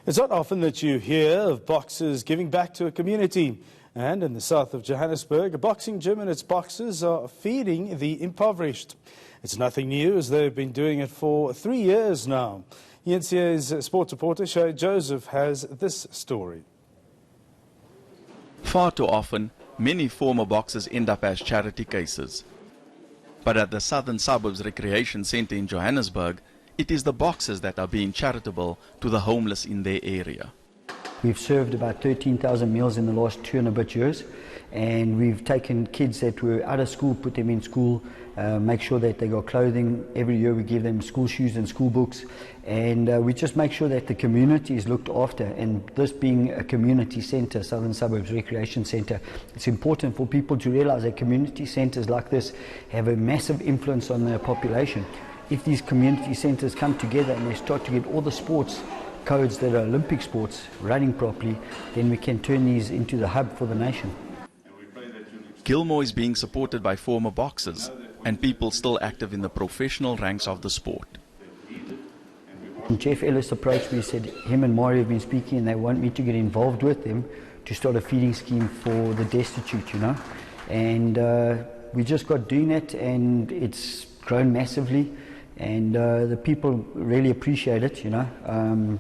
It's not often that you hear of boxers giving back to a community. And in the south of Johannesburg, a boxing gym and its boxers are feeding the impoverished. It's nothing new, as they've been doing it for 3 years now. ENCA's sports reporter, Shay Joseph, has this story. Far too often, many former boxers end up as charity cases. But at the Southern Suburbs Recreation Centre in Johannesburg, it is the boxers that are being charitable to the homeless in their area. We've served about 13,000 meals in the last 2 and a bit years, and we've taken kids that were out of school, put them in school, make sure that they got clothing. Every year we give them school shoes and school books, and we just make sure that the community is looked after. And this being a community centre, Southern Suburbs Recreation Centre, it's important for people to realise that community centres like this have a massive influence on the population. If these community centres come together and they start to get all the sports codes that are Olympic sports running properly, then we can turn these into the hub for the nation. Gilmore is being supported by former boxers and people still active in the professional ranks of the sport. When Jeff Ellis approached me, said him and Mario have been speaking and they want me to get involved with them to start a feeding scheme for the destitute, you know. And we just got doing it, and it's grown massively, and the people really appreciate it, you know.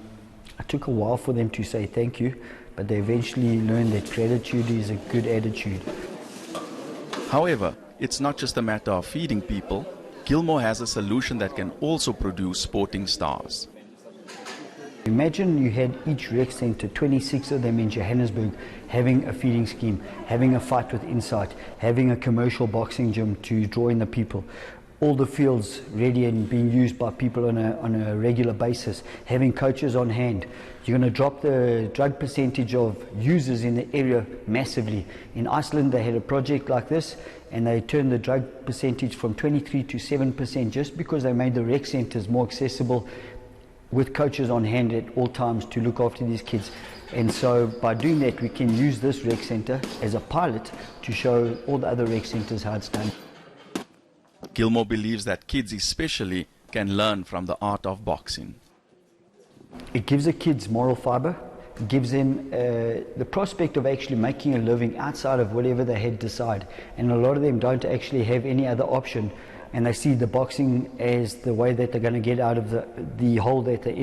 It took a while for them to say thank you, but they eventually learned that gratitude is a good attitude. However, it's not just a matter of feeding people. Gilmore has a solution that can also produce sporting stars. Imagine you had each rec centre, 26 of them in Johannesburg, having a feeding scheme, having a fight with Insight, having a commercial boxing gym to draw in the people, all the fields ready and being used by people on a regular basis, having coaches on hand. You're going to drop the drug percentage of users in the area massively. In Iceland they had a project like this, and they turned the drug percentage from 23 to 7% just because they made the rec centres more accessible with coaches on hand at all times to look after these kids. And so by doing that, we can use this rec centre as a pilot to show all the other rec centres how it's done. Gilmore believes that kids especially can learn from the art of boxing. It gives the kids moral fibre, it gives them the prospect of actually making a living outside of whatever they had decided. And a lot of them don't actually have any other option, and they see the boxing as the way that they're going to get out of the hole that they're in.